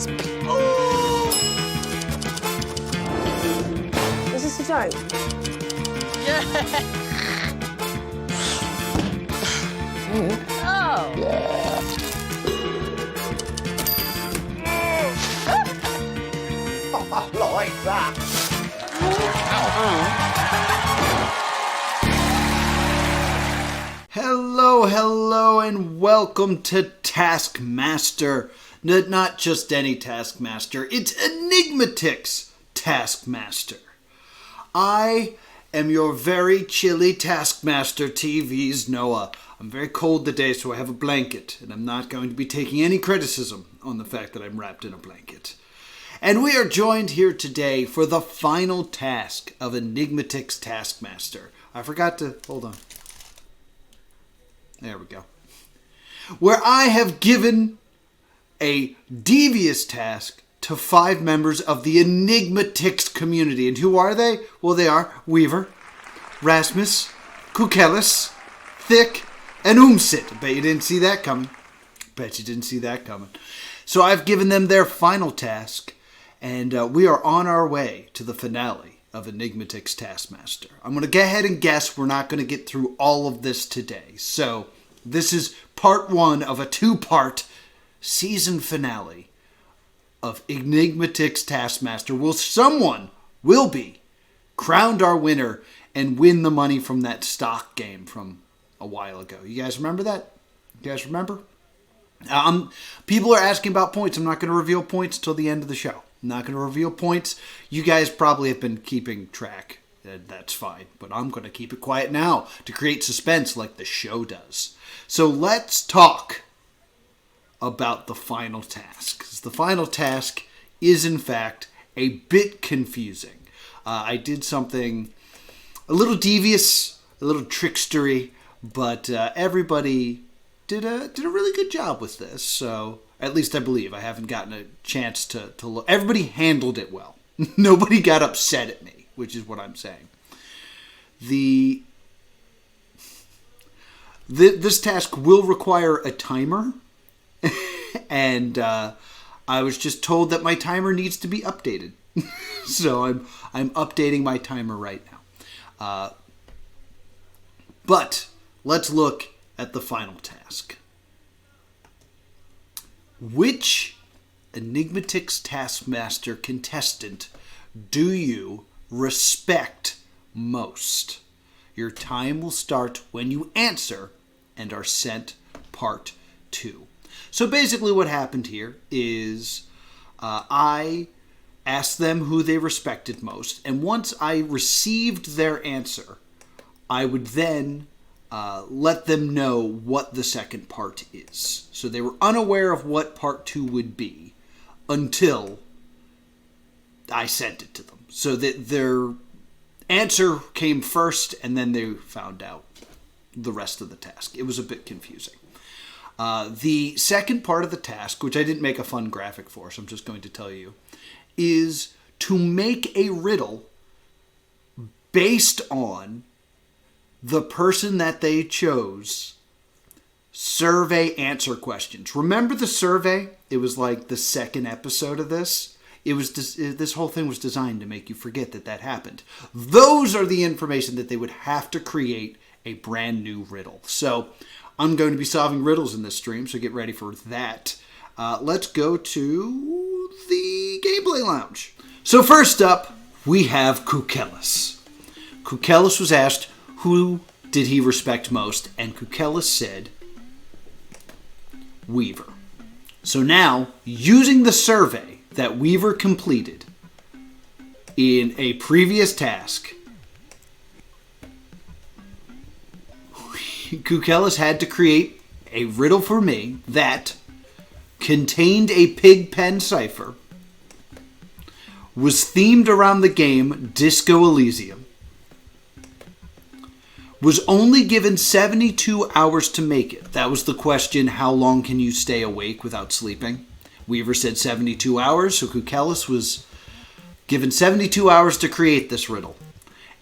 Is this a joke? Yeah. Oh. Yeah. Like that. Hello, and welcome to Taskmaster. Not just any Taskmaster, it's Enigmatics Taskmaster. I am your very chilly Taskmaster TV's Noah. I'm very cold today, so I have a blanket, and I'm not going to be taking any criticism on the fact that I'm wrapped in a blanket. And we are joined here today for the final task of Enigmatics Taskmaster. I forgot to... hold on. There we go. Where I have given a devious task to 5 members of the Enigmatics community. And who are they? Well, they are Weaver, Rasmus, Kukelis, Thick, and Umsit. Bet you didn't see that coming. So I've given them their final task, and we are on our way to the finale of Enigmatics Taskmaster. I'm going to go ahead and guess we're not going to get through all of this today. So this is part 1 of a 2-part season finale of Enigmatics Taskmaster. Someone will be crowned our winner and win the money from that stock game from a while ago. You guys remember that? You guys remember? People are asking about points. I'm not going to reveal points till the end of the show. I'm not going to reveal points. You guys probably have been keeping track. That's fine. But I'm going to keep it quiet now to create suspense like the show does. So let's talk about the final task. 'Cause the final task is, in fact, a bit confusing. I did something a little devious, a little trickstery, but everybody did a really good job with this. So at least I believe. I haven't gotten a chance to look. Everybody handled it well. Nobody got upset at me, which is what I'm saying. This task will require a timer, and I was just told that my timer needs to be updated. So I'm updating my timer right now. But let's look at the final task. Which Enigmatics Taskmaster contestant do you respect most? Your time will start when you answer and are sent part 2. So basically what happened here is I asked them who they respected most, and once I received their answer, I would then let them know what the second part is. So they were unaware of what part 2 would be until I sent it to them. So that their answer came first, and then they found out the rest of the task. It was a bit confusing. The second part of the task, which I didn't make a fun graphic for, so I'm just going to tell you, is to make a riddle based on the person that they chose survey answer questions. Remember the survey? It was like the second episode of this. This whole thing was designed to make you forget that happened. Those are the information that they would have to create a brand new riddle. So I'm going to be solving riddles in this stream, so get ready for that. Let's go to the gameplay lounge. So first up, we have Kukelis. Kukelis was asked, who did he respect most? And Kukelis said, Weaver. So now, using the survey that Weaver completed in a previous task, Kukelis had to create a riddle for me that contained a pig pen cipher, was themed around the game Disco Elysium, was only given 72 hours to make it. That was the question, how long can you stay awake without sleeping? Weaver said 72 hours, so Kukelis was given 72 hours to create this riddle.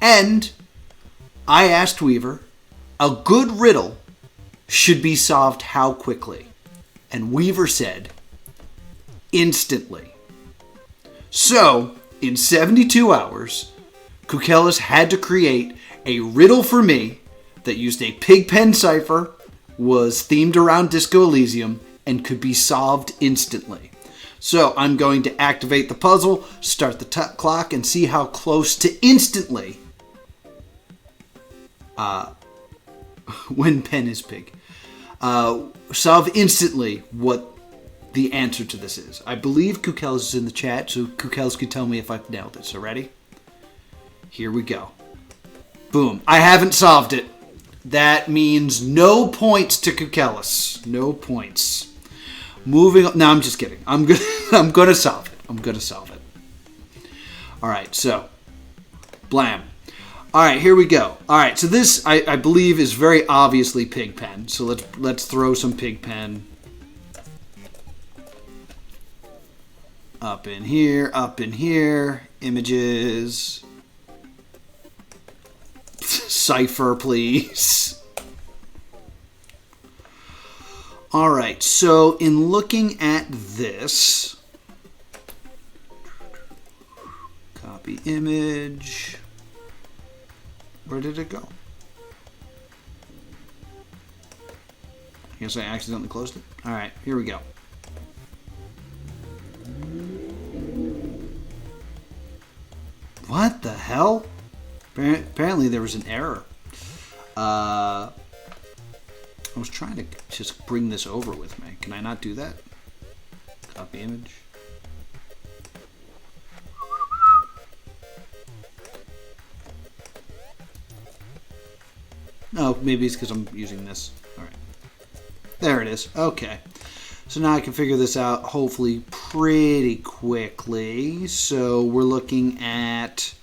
And I asked Weaver, a good riddle should be solved how quickly? And Weaver said instantly. So, in 72 hours, Kukelis had to create a riddle for me that used a pigpen cipher, was themed around Disco Elysium, and could be solved instantly. So I'm going to activate the puzzle, start the clock, and see how close to instantly, when pen is pig, solve instantly what the answer to this is. I believe Kukelis is in the chat, so Kukelis can tell me if I've nailed it. So ready? Here we go. Boom. I haven't solved it. That means no points to Kukelis. No points. Moving on. No, I'm just kidding. I'm gonna solve it. I'm gonna solve it. All right. So, blam. All right. Here we go. All right. So this, I believe, is very obviously Pigpen. So let's throw some Pigpen up in here. Up in here. Images. Cipher, please. All right, so in looking at this, copy image. Where did it go? I guess I accidentally closed it. All right, here we go. What the hell? Apparently there was an error. I was trying to just bring this over with me. Can I not do that? Copy image. No, maybe it's because I'm using this. All right. There it is. Okay. So now I can figure this out hopefully pretty quickly. So we're looking at...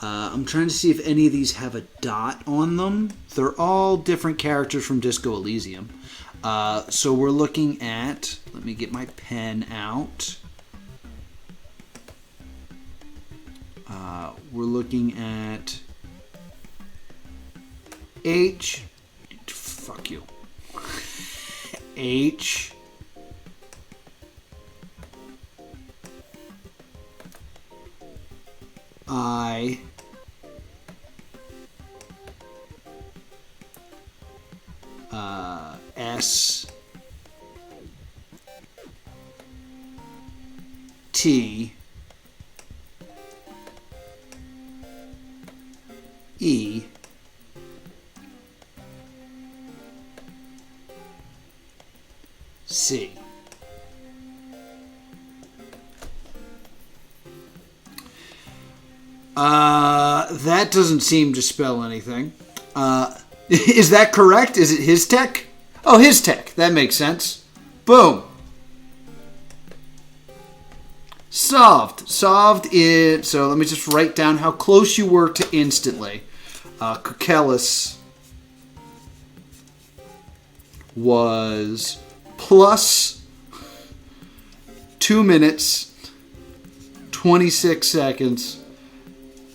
I'm trying to see if any of these have a dot on them. They're all different characters from Disco Elysium. So we're looking at... Let me get my pen out. We're looking at... H... Fuck you. H... I... S... T... E... C. That doesn't seem to spell anything. Is that correct? Is it his tech? Oh, his tech. That makes sense. Boom. Solved. Solved it. So let me just write down how close you were to instantly. Kukelis was plus 2 minutes, 26 seconds,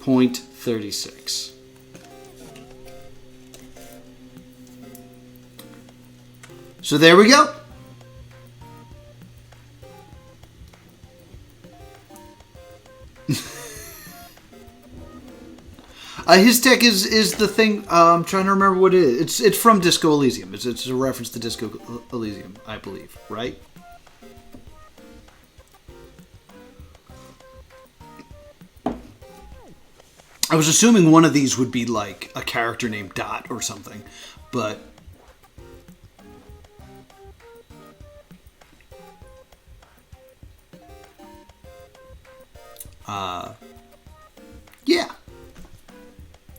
0.36. So there we go. His tech is the thing. I'm trying to remember what it is. It's from Disco Elysium. It's a reference to Disco Elysium, I believe, right? I was assuming one of these would be like a character named Dot or something, but yeah.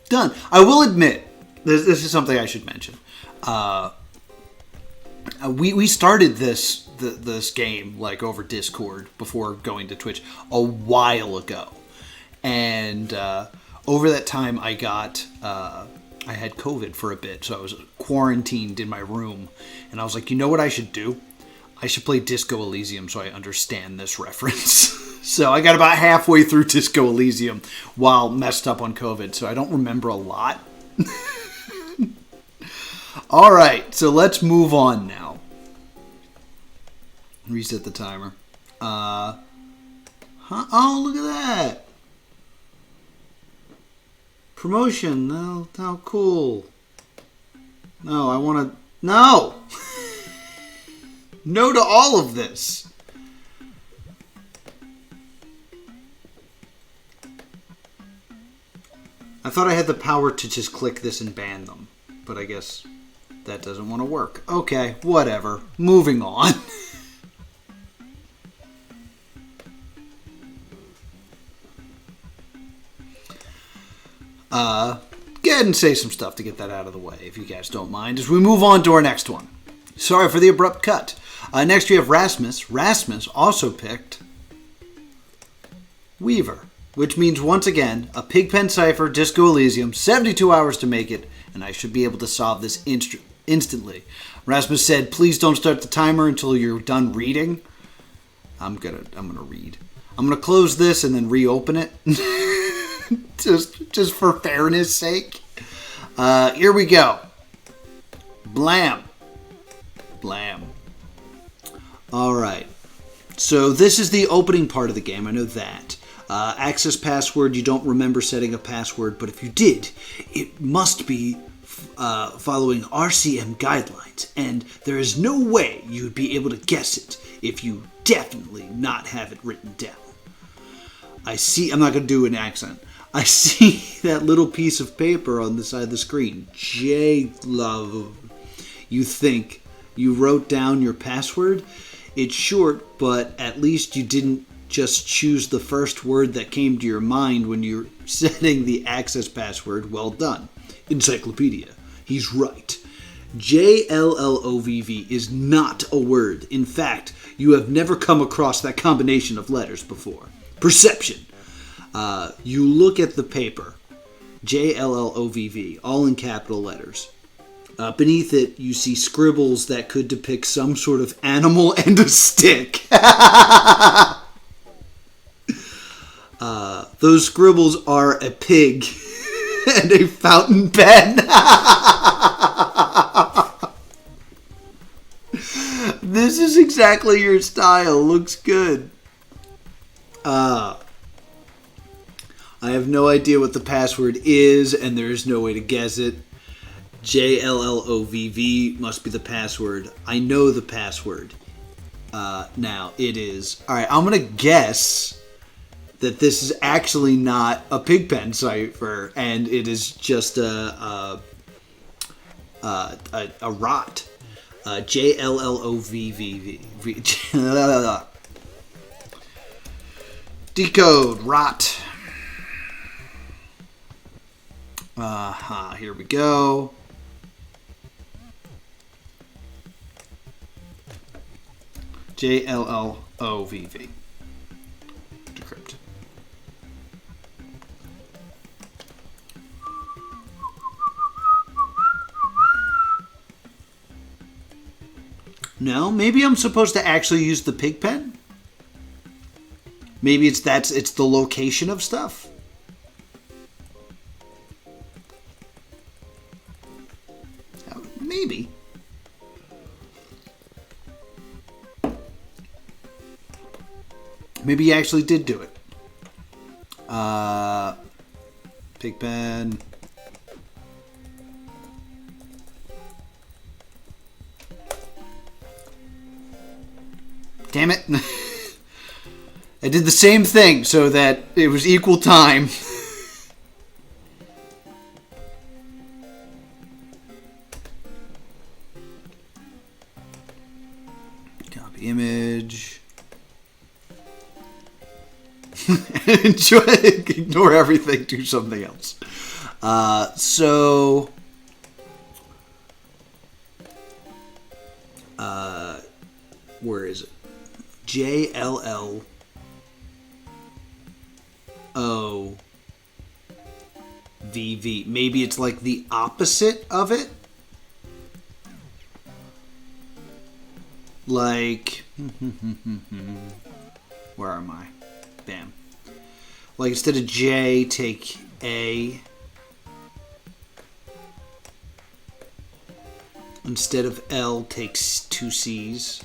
Done. I will admit, this is something I should mention. We started this game like over Discord before going to Twitch a while ago, and over that time I had COVID for a bit, so I was quarantined in my room, and I was like, you know what I should do? I should play Disco Elysium so I understand this reference. So I got about halfway through Disco Elysium while messed up on COVID, so I don't remember a lot. All right, so let's move on now. Reset the timer. Huh? Oh, look at that. Promotion. Oh, how cool. No, I want to... No! No to all of this. I thought I had the power to just click this and ban them. But I guess that doesn't want to work. Okay, whatever. Moving on. Go ahead and say some stuff to get that out of the way, if you guys don't mind, as we move on to our next one. Sorry for the abrupt cut. Next we have Rasmus. Rasmus also picked Weaver, which means, once again, a Pigpen Cipher, Disco Elysium, 72 hours to make it, and I should be able to solve this instantly. Rasmus said, please don't start the timer until you're done reading. I'm gonna read. I'm gonna close this and then reopen it. just for fairness sake. Here we go. Blam. Blam. Alright. So this is the opening part of the game. I know that. Access password. You don't remember setting a password, but if you did, it must be following RCM guidelines, and there is no way you would be able to guess it if you definitely not have it written down. I'm not going to do an accent. I see that little piece of paper on the side of the screen. J-Love. You think you wrote down your password? It's short, but at least you didn't just choose the first word that came to your mind when you're setting the access password. Well done. Encyclopedia. He's right. JLLOVV is not a word. In fact, you have never come across that combination of letters before. Perception. You look at the paper. JLLOVV, all in capital letters. Beneath it, you see scribbles that could depict some sort of animal and a stick. Those scribbles are a pig and a fountain pen. This is exactly your style. Looks good. I have no idea what the password is, and there is no way to guess it. JLLOVV must be the password. I know the password. Now, it is... Alright, I'm going to guess that this is actually not a Pigpen cipher, and it is just a rot. JLLOVV. Decode. Rot. Here we go. JLLOVV. Decrypt. No, maybe I'm supposed to actually use the Pigpen? Maybe it's the location of stuff? Maybe. Maybe he actually did do it. Pigpen. Damn it. I did the same thing so that it was equal time. Copy image. Enjoy it. Ignore everything. Do something else. Where is it? JLLOVV. Maybe it's like the opposite of it? Like... Where am I? Bam. Like instead of J, take A. Instead of L, takes two C's.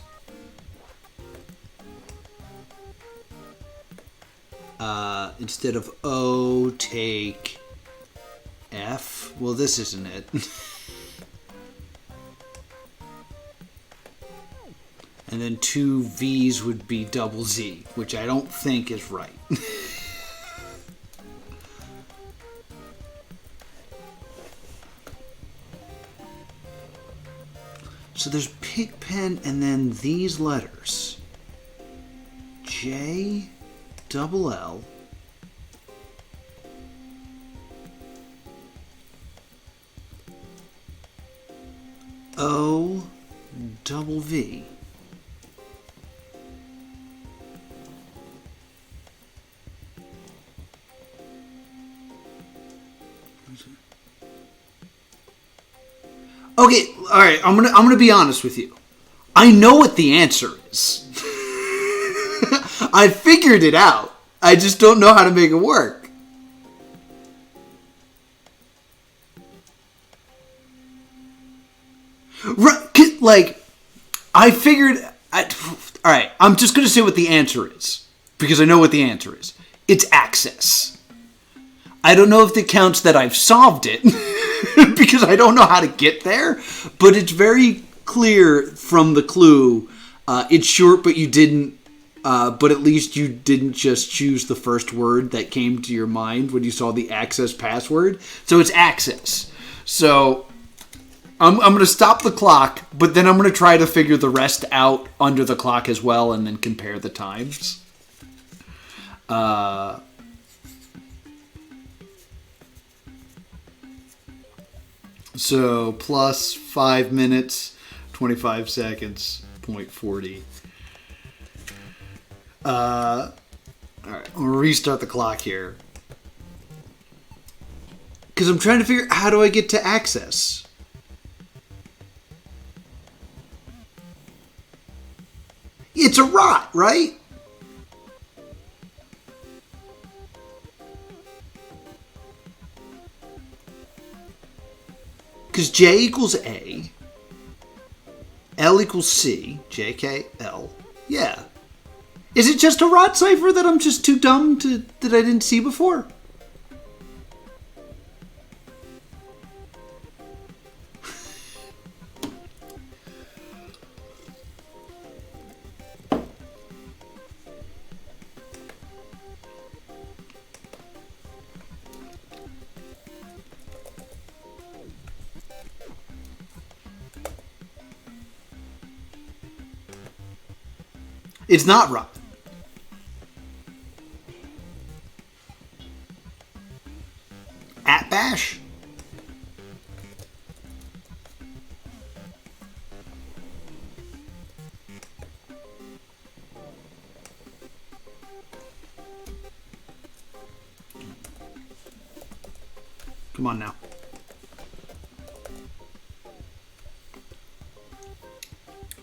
instead of O, take F. Well, this isn't it. And then 2 V's would be double Z, which I don't think is right. So there's pig pen and then these letters. J, double L, O, double V. Okay, all right. I'm gonna be honest with you. I know what the answer is. I figured it out. I just don't know how to make it work. Like, I figured. All right. I'm just gonna say what the answer is because I know what the answer is. It's access. I don't know if it counts that I've solved it. Because I don't know how to get there, but it's very clear from the clue. It's short, but you didn't. But at least you didn't just choose the first word that came to your mind when you saw the access password. So it's access. So I'm going to stop the clock, but then I'm going to try to figure the rest out under the clock as well, and then compare the times. So plus 5 minutes, 25 seconds, 0.40. Alright, I'm going to restart the clock here. Because I'm trying to figure out how do I get to access. It's a rot, right? Because J equals A, L equals C, J, K, L. Yeah. Is it just a rot cipher that I'm just too dumb that I didn't see before? It's not rot. At bash. Come on now.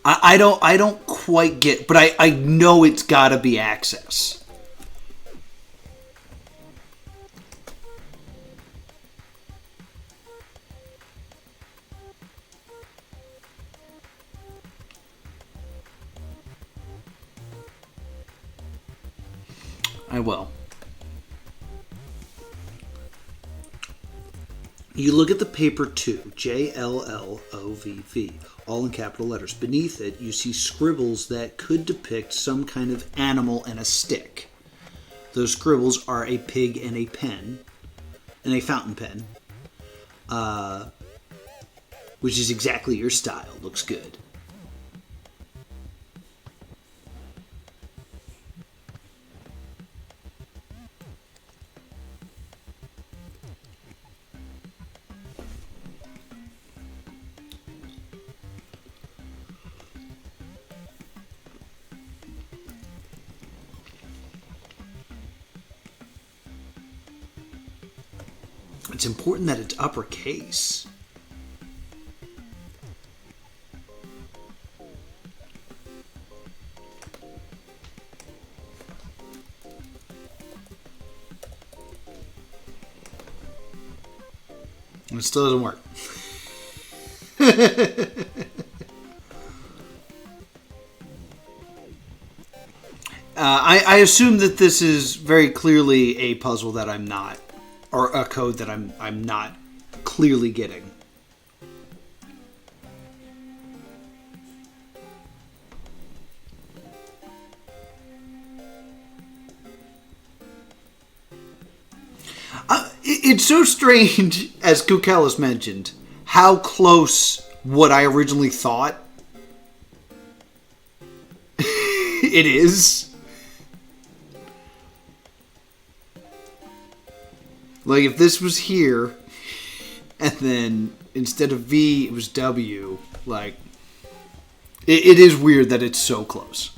I don't quite get, but I know it's got to be access. I will. You look at the paper 2, JLLOVV, all in capital letters. Beneath it, you see scribbles that could depict some kind of animal and a stick. Those scribbles are a pig and a pen, and a fountain pen, which is exactly your style. Looks good. It's important that it's uppercase. It still doesn't work. I assume that this is very clearly a puzzle that I'm not, or a code that I'm not clearly getting. It's so strange, as Kukelis mentioned, how close what I originally thought it is. Like, if this was here, and then instead of V, it was W, like, it is weird that it's so close.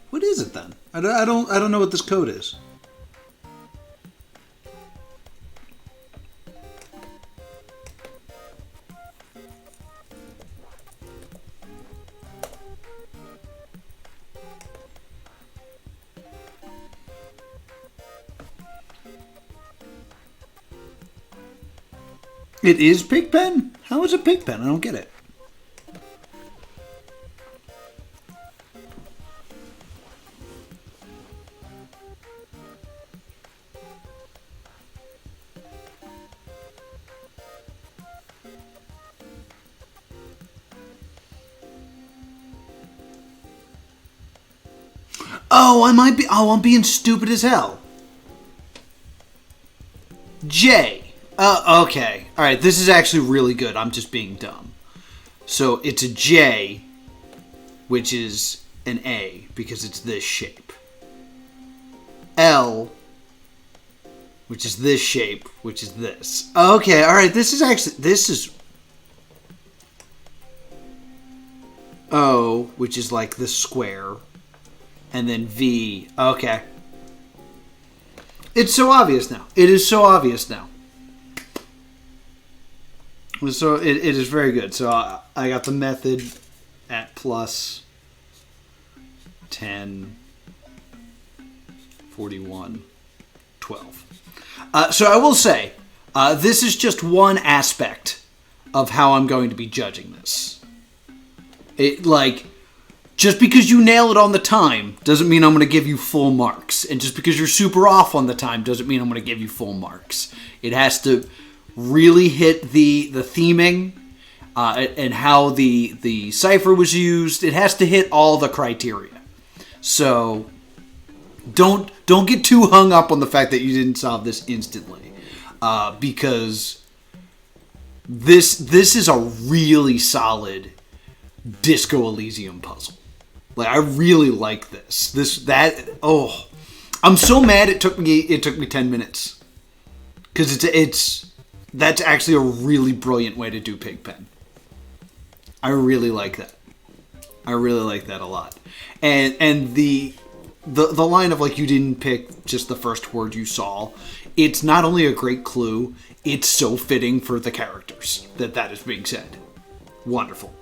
What is it then? I don't know what this code is. It is Pigpen? How is it Pigpen? I don't get it. Oh, I'm being stupid as hell. J. Okay. Alright, this is actually really good. I'm just being dumb. So it's a J, which is an A, because it's this shape. L, which is this shape, which is this. Okay, alright, this is O, which is like the square. And then V. Okay. It's so obvious now. It is so obvious now. So it is very good. So I got the method at plus 10, 41, 12. So I will say, this is just one aspect of how I'm going to be judging this. Just because you nail it on the time doesn't mean I'm going to give you full marks. And just because you're super off on the time doesn't mean I'm going to give you full marks. It has to really hit the theming and how the cipher was used. It has to hit all the criteria. So don't get too hung up on the fact that you didn't solve this instantly. Because this is a really solid Disco Elysium puzzle. Like, I really like this. I'm so mad it took me 10 minutes. Because that's actually a really brilliant way to do Pigpen. I really like that. I really like that a lot. And the line of, like, you didn't pick just the first word you saw, it's not only a great clue, it's so fitting for the characters that is being said. Wonderful.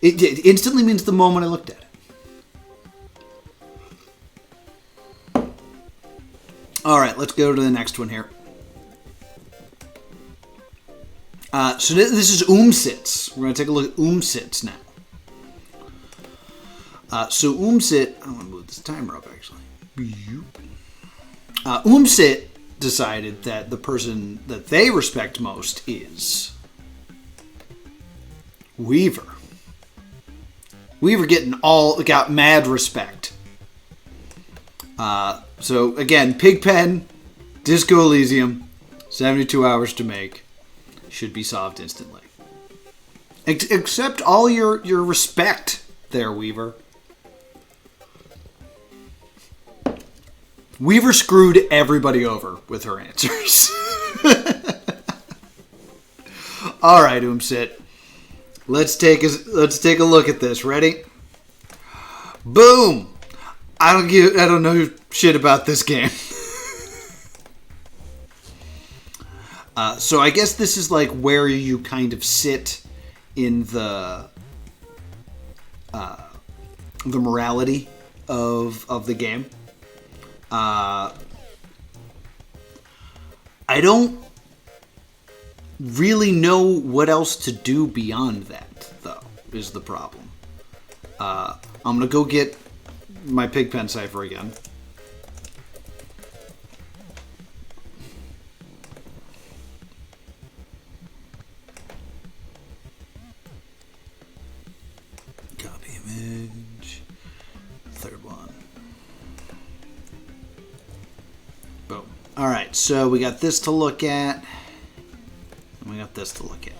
It instantly means the moment I looked at it. Alright, let's go to the next one here. So this is Umsitz. We're going to take a look at Umsitz now. So Umsit... I want to move this timer up, actually. Umsit decided that the person that they respect most is Weaver. Weaver got mad respect. So again, Pigpen, Disco Elysium, 72 hours to make, should be solved instantly. Accept all your respect there, Weaver. Weaver screwed everybody over with her answers. All right, Umsit. Let's take a look at this. Ready? Boom! I don't know shit about this game. So I guess this is like where you kind of sit in the morality of the game. I don't really know what else to do beyond that, though, is the problem. I'm going to go get my Pigpen cipher again. Copy image. Third one. Boom. Alright, so we got this to look at. And we got this to look at.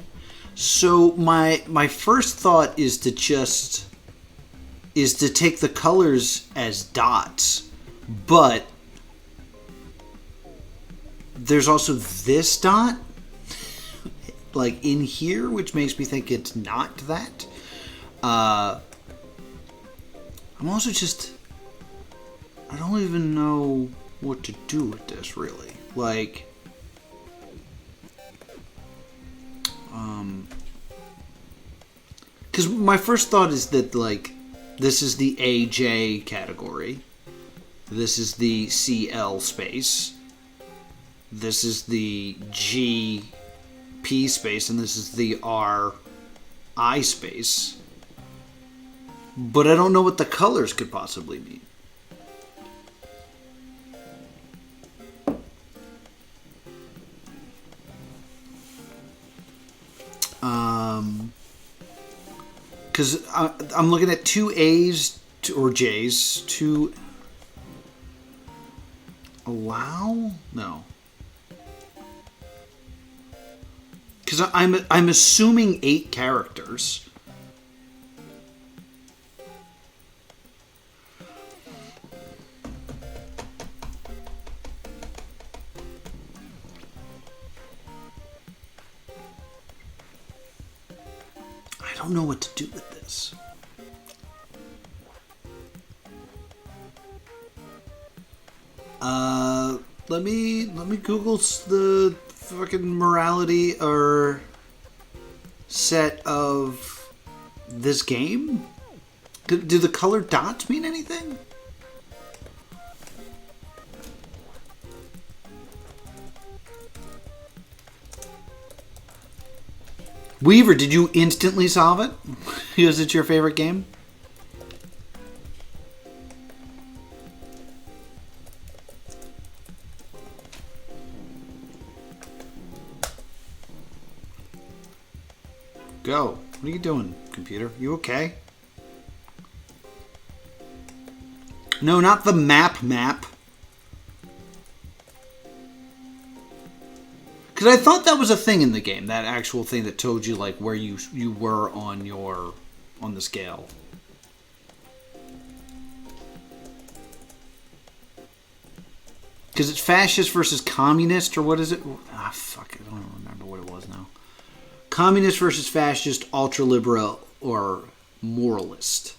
So my first thought is to take the colors as dots, but there's also this dot like in here, which makes me think it's not that. I'm also just, I don't even know what to do with this, really. Like, because my first thought is that, like, this is the AJ category. This is the CL space. This is the GP space, and this is the RI space. But I don't know what the colors could possibly mean. Because I'm looking at two A's or J's to allow? No. Because I'm assuming 8 characters. I don't know what to do with this. Let me Google the fucking morality or set of this game. Do the colored dots mean anything? Weaver, did you instantly solve it? Is it your favorite game? Go. What are you doing, computer? You okay? No, not the map. Because I thought that was a thing in the game, that actual thing that told you like where you were on the scale. Because it's fascist versus communist, or what is it? Ah, fuck, I don't remember what it was now. Communist versus fascist, ultra-liberal, or moralist.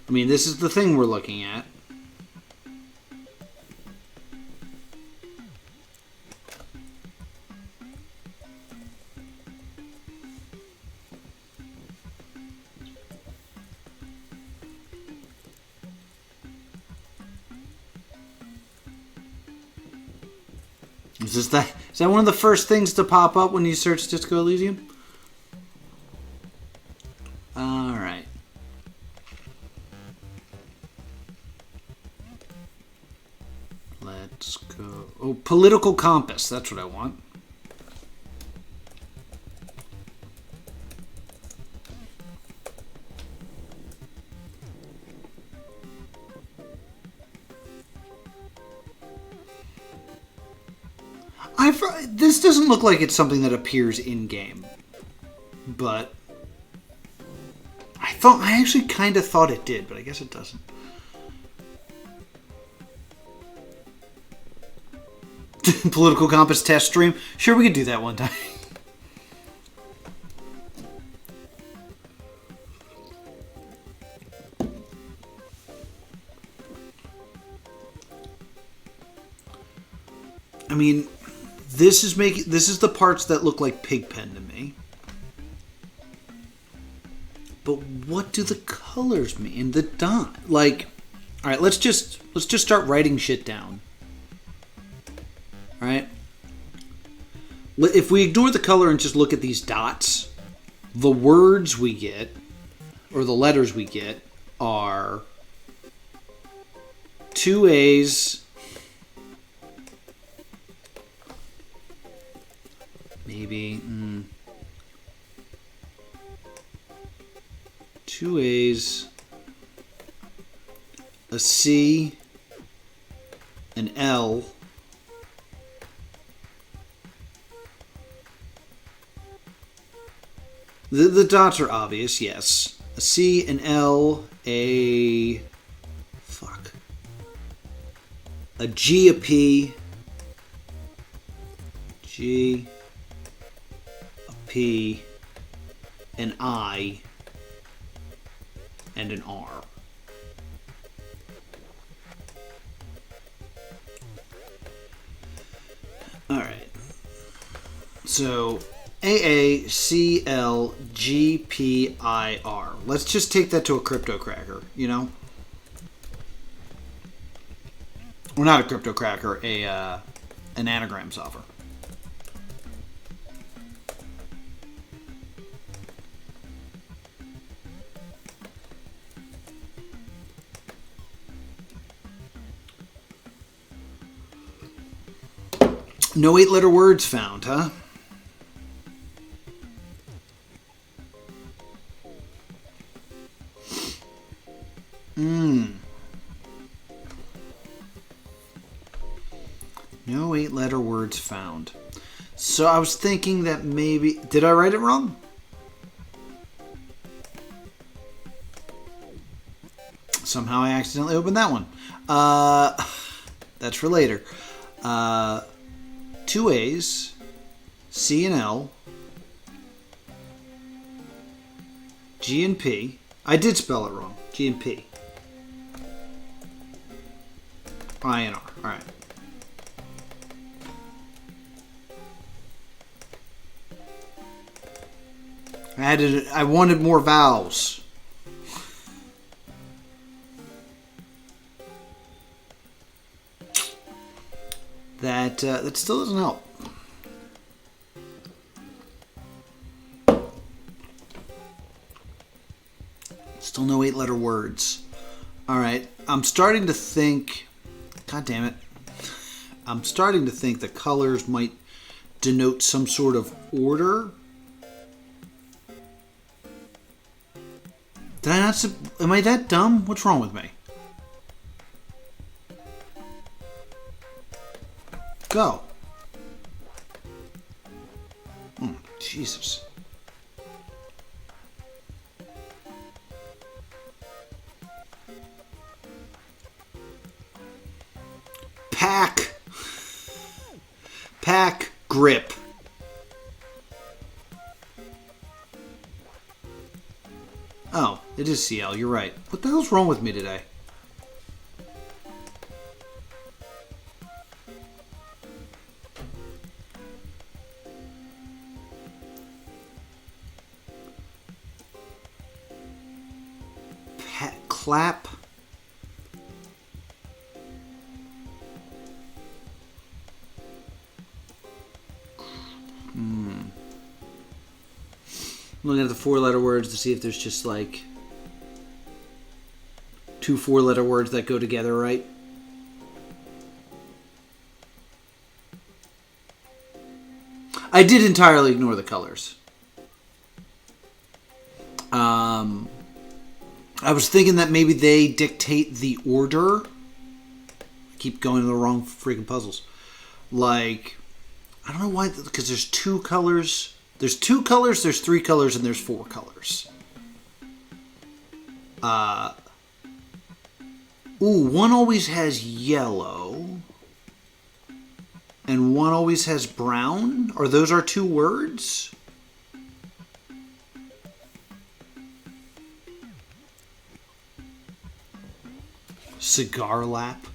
I mean, this is the thing we're looking at. Is that one of the first things to pop up when you search Disco Elysium? Alright. Let's go. Oh, political compass. That's what I want. This doesn't look like it's something that appears in-game, but I actually kind of thought it did, but I guess it doesn't. Political compass test stream? Sure, we could do that one time. mean, this is the parts that look like Pigpen to me. But what do the colors mean? The dot, like, all right, let's just start writing shit down. All right. If we ignore the color and just look at these dots, the words we get, or the letters we get, are 2 A's, maybe 2 A's, a C, an L, the dots are obvious, yes. A C, an L, a G, a P, G, a P, an I, and an R. All right. So AACLGPIR. Let's just take that to a crypto cracker, you know? Well, not a crypto cracker, an anagram solver. No 8-letter words found, huh? No 8-letter words found. So I was thinking that maybe... Did I write it wrong? Somehow I accidentally opened that one. That's for later. 2 A's, C and L, G and P. I did spell it wrong. G and P. I and R. All right. I wanted more vowels. That still doesn't help. Still no 8-letter words. All right, I'm starting to think. God damn it! I'm starting to think the colors might denote some sort of order. Did I not? Am I that dumb? What's wrong with me? Go. Jesus. Pack grip. Oh, it is CL. You're right. What the hell's wrong with me today? Clap. Looking at the 4-letter words to see if there's just like 2 4-letter words that go together, right? I did entirely ignore the colors. I was thinking that maybe they dictate the order. I keep going to the wrong freaking puzzles. Like, I don't know why, because there's 2 colors. There's 2 colors, there's 3 colors, and there's 4 colors. One always has yellow. And one always has brown. Or those are 2 words? Cigar lap.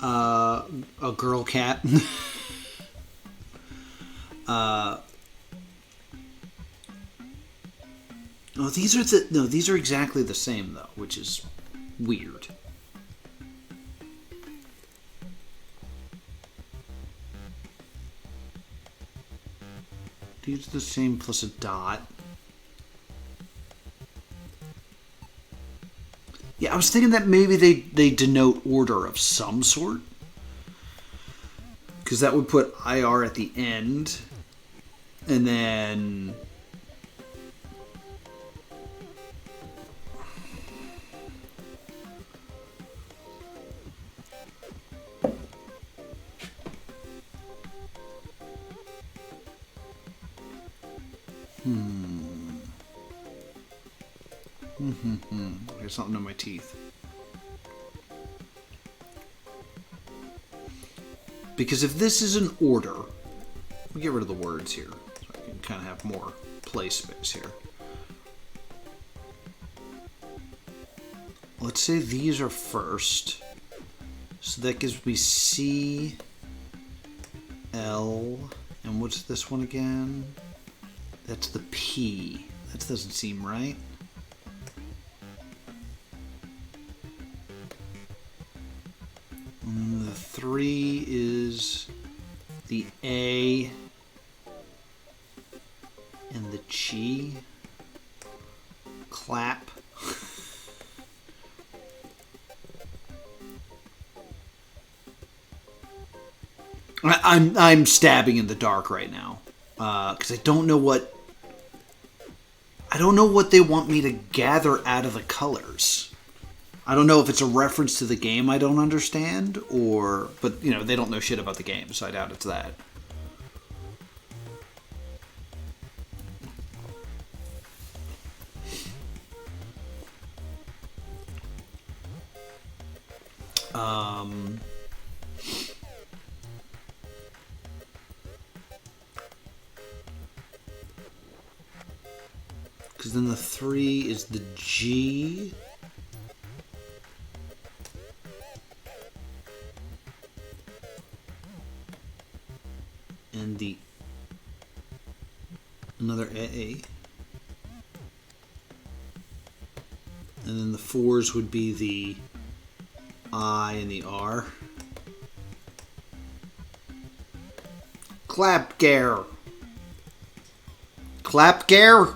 A girl cat. Oh, these are exactly the same though, which is weird. These are the same plus a dot. Yeah, I was thinking that maybe they denote order of some sort. Because that would put IR at the end. And then... There's something in my teeth. Because if this is an order, we'll get rid of the words here, so I can kind of have more play space here. Let's say these are first. So that gives me C, L, and what's this one again? That's the P. That doesn't seem right. And the 3 is the A and the G. Clap. I'm stabbing in the dark right now because I don't know what they want me to gather out of the colors. I don't know if it's a reference to the game I don't understand, but you know, they don't know shit about the game, so I doubt it's that. Because then the 3 is the G. And the another A. And then the 4s would be the I and the R. Clapgare. Clapgare?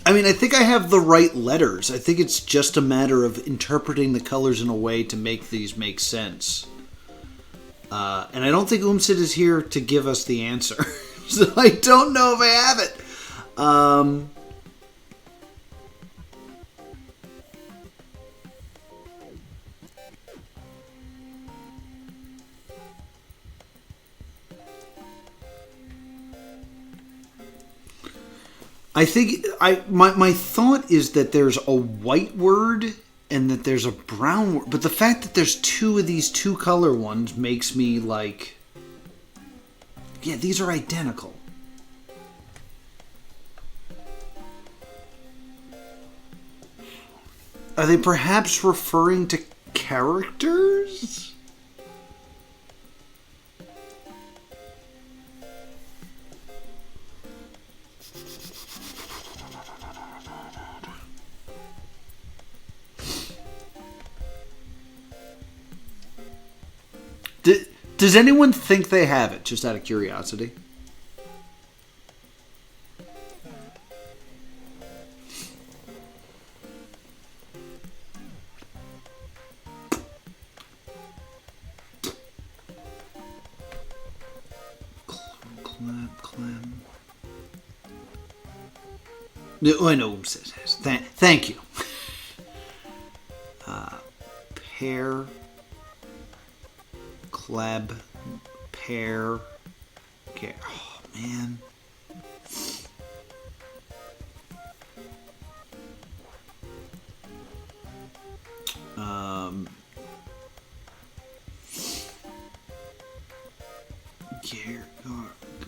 I mean, I think I have the right letters. I think it's just a matter of interpreting the colors in a way to make these make sense. And I don't think Umsit is here to give us the answer. So I don't know if I have it. I think my thought is that there's a white word and that there's a brown word, but the fact that there's two of these two color ones makes me like, yeah, these are identical. Are they perhaps referring to characters? Does anyone think they have it, just out of curiosity? Clam. No, I know. Thank you. Pear. Clab, pear, oh man.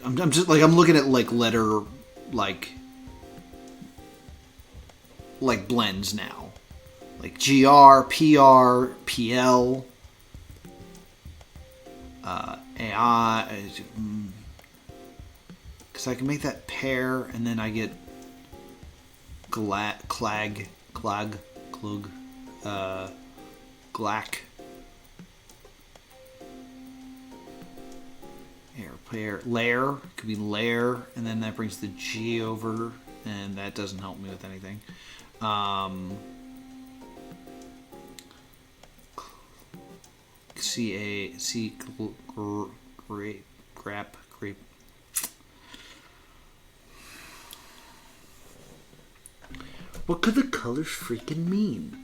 I'm just like, I'm looking at like letter, like blends now. like GR, PR, PL, AI, because I can make that pair, and then I get Clag, Glug, Glack. Pair, layer, could be layer, and then that brings the G over, and that doesn't help me with anything. Grape. What could the colors freaking mean?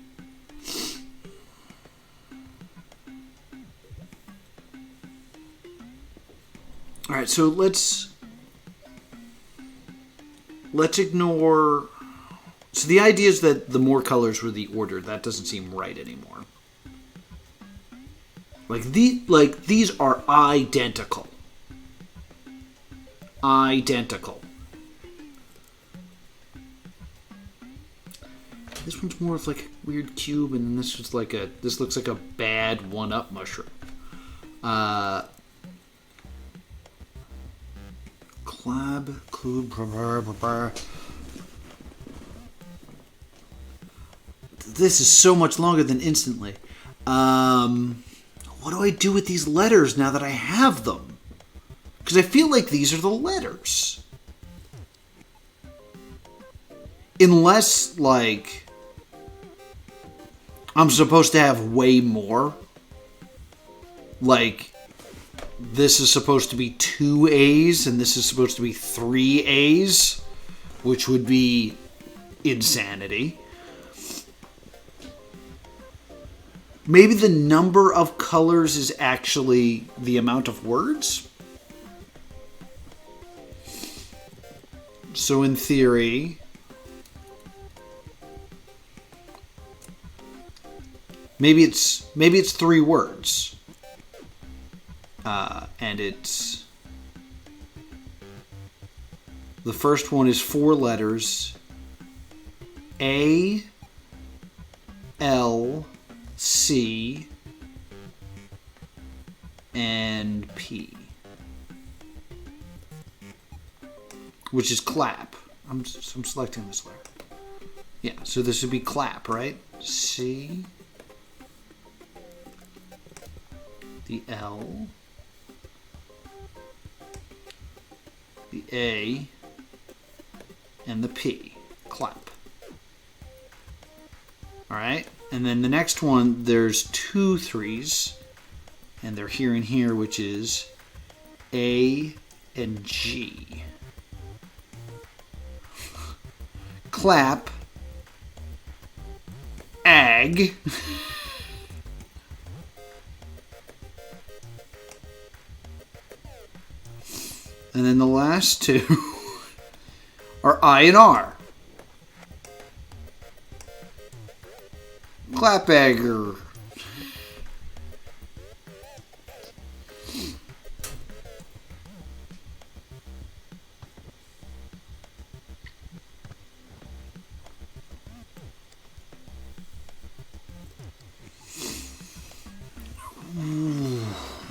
All right, so let's ignore. So the idea is that the more colors were the order. That doesn't seem right anymore. These are identical. Identical. This one's more of like a weird cube, and this is like this looks like a bad one-up mushroom. This is so much longer than instantly. What do I do with these letters now that I have them? Because I feel like these are the letters. Unless, like, I'm supposed to have way more. Like, this is supposed to be 2 A's and this is supposed to be 3 A's, which would be insanity. Maybe the number of colors is actually the amount of words. So in theory, maybe it's 3 words. And it's the first one is 4 letters: A, L, C, and P, which is clap. I'm selecting this letter. Yeah, so this would be clap, right? C, the L, the A, and the P. Clap. Alright? And then the next one, there's 2 3s, and they're here and here, which is A and G. Clap. Ag. And then the last 2 are I and R. Clapagger.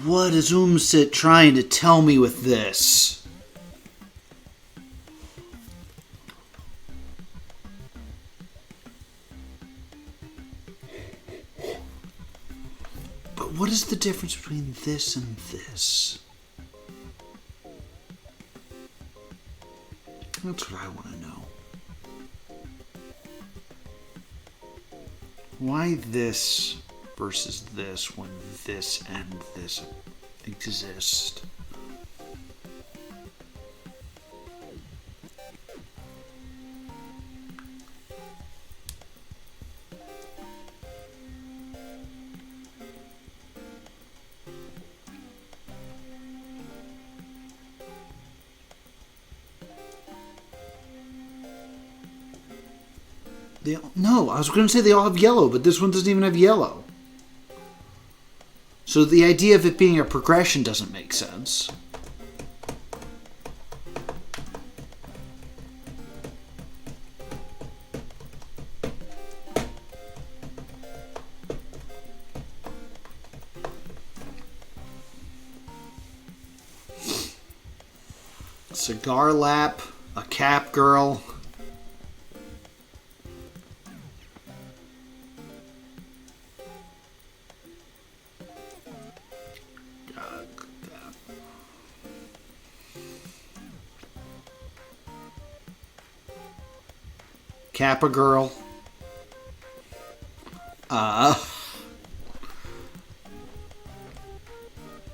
What is Umsit trying to tell me with this? But what is the difference between this and this? That's what I want to know. Why this versus this when this and this exist? No, I was going to say they all have yellow, but this one doesn't even have yellow. So the idea of it being a progression doesn't make sense. Cigar lap, a cap girl. Kappa girl.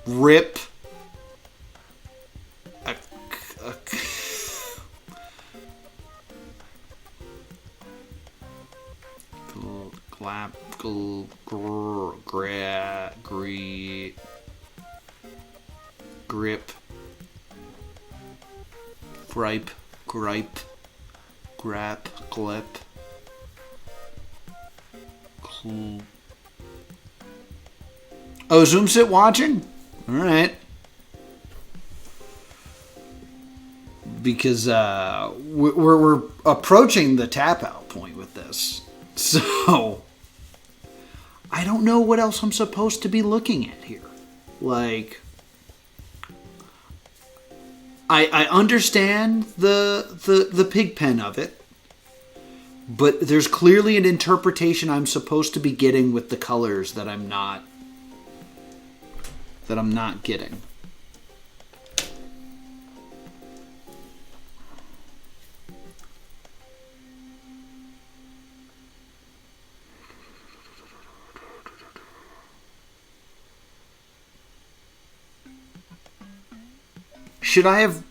Rip. Grip. Gripe. Grap. Glip. Oh, Zoom sit watching? Alright. Because we're approaching the tap out point with this. So I don't know what else I'm supposed to be looking at here. Like, I understand the pig pen of it, but there's clearly an interpretation I'm supposed to be getting with the colors that I'm not getting. Should I have...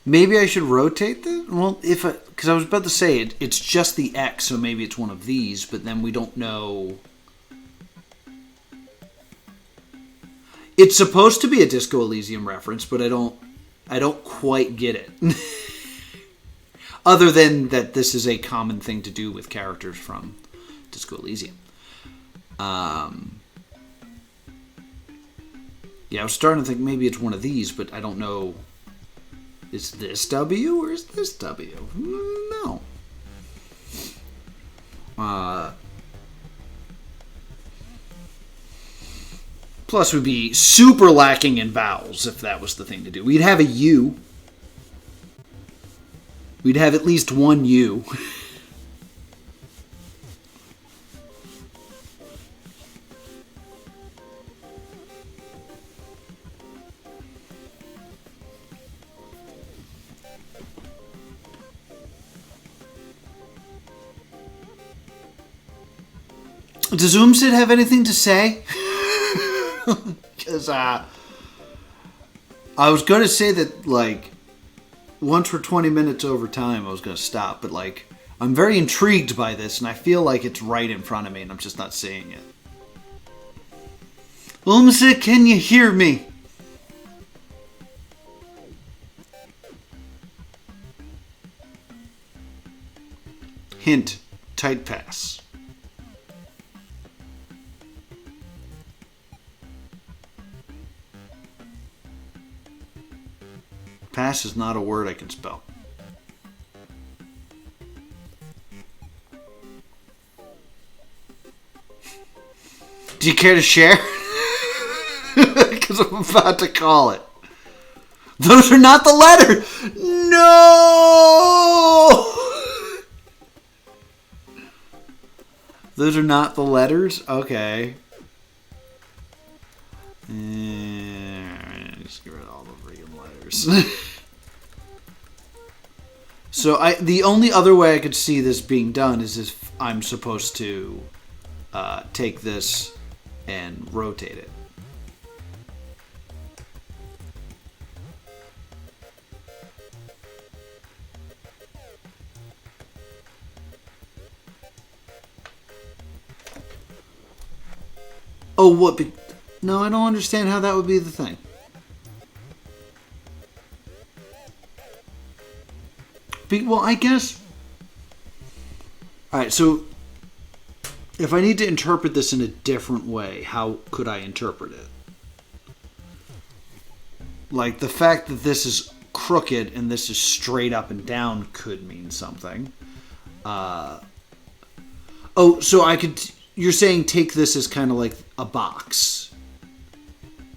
Maybe I should rotate this? Well, because I was about to say it's just the X, so maybe it's one of these, but then we don't know. It's supposed to be a Disco Elysium reference, but I don't quite get it. Other than that this is a common thing to do with characters from Disco Elysium. Yeah, I was starting to think maybe it's one of these, but I don't know. Is this W or is this W? No. Plus, we'd be super lacking in vowels if that was the thing to do. We'd have a U. We'd have at least one U. Does Zoomsit have anything to say? Because I was going to say that, like, once we're 20 minutes over time, I was going to stop. But, like, I'm very intrigued by this, and I feel like it's right in front of me, and I'm just not seeing it. Zoomsit, can you hear me? Hint, tight pass. Pass is not a word I can spell. Do you care to share? Because I'm about to call it. Those are not the letters! No! Those are not the letters? Okay. Just get rid of all the freaking letters. So the only other way I could see this being done is if I'm supposed to take this and rotate it. Oh, what? No, I don't understand how that would be the thing. Well, I guess... Alright, so... If I need to interpret this in a different way, how could I interpret it? Like, the fact that this is crooked and this is straight up and down could mean something. Oh, so I could... You're saying take this as kind of like a box.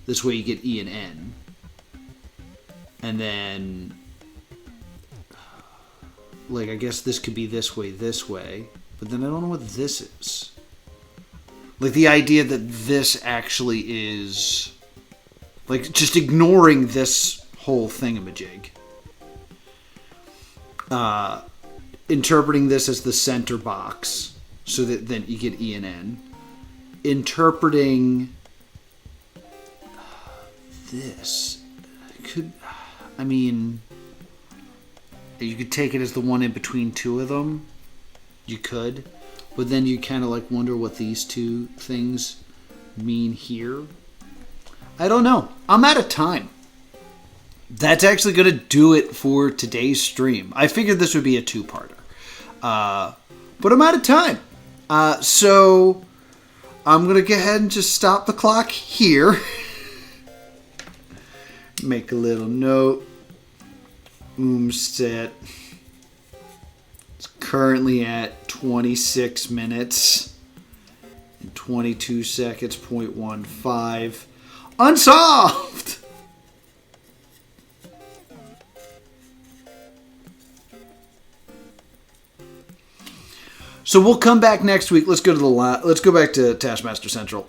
This way you get E and N. And then, like, I guess this could be this way. But then I don't know what this is. Like, the idea that this actually is, like, just ignoring this whole thingamajig. Interpreting this as the center box, so that then you get E and N. Interpreting this could, I mean, you could take it as the one in between two of them. You could. But then you kind of like wonder what these two things mean here. I don't know. I'm out of time. That's actually going to do it for today's stream. I figured this would be a two-parter. But I'm out of time. So I'm going to go ahead and just stop the clock here. Make a little note. Set. It's currently at 26 minutes and 22 seconds, 0.15. Unsolved! So we'll come back next week. Let's go back to Taskmaster Central.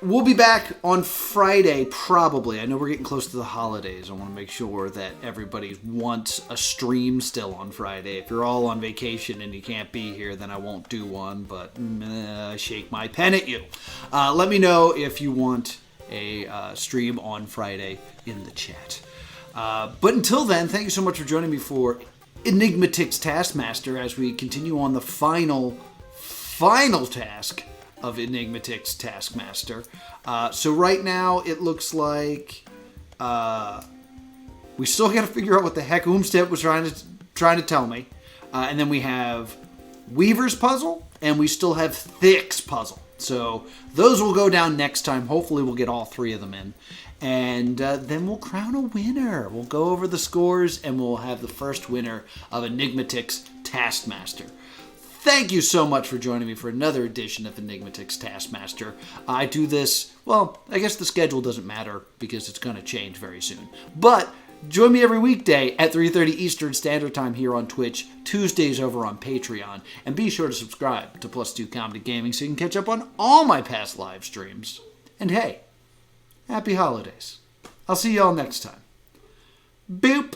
We'll be back on Friday, probably. I know we're getting close to the holidays. I want to make sure that everybody wants a stream still on Friday. If you're all on vacation and you can't be here, then I won't do one, but I shake my pen at you. Let me know if you want a stream on Friday in the chat. But until then, thank you so much for joining me for Enigmatics Taskmaster as we continue on the final task of Enigmatics Taskmaster. So right now it looks like we still got to figure out what the heck Umstead was trying to tell me. And then we have Weaver's puzzle, and we still have Thick's puzzle. So those will go down next time. Hopefully we'll get all three of them in. And then we'll crown a winner. We'll go over the scores, and we'll have the first winner of Enigmatics Taskmaster. Thank you so much for joining me for another edition of Enigmatics Taskmaster. I do this, well, I guess the schedule doesn't matter because it's going to change very soon. But join me every weekday at 3:30 Eastern Standard Time here on Twitch, Tuesdays over on Patreon, and be sure to subscribe to Plus 2 Comedy Gaming so you can catch up on all my past live streams. And hey, happy holidays. I'll see y'all next time. Boop!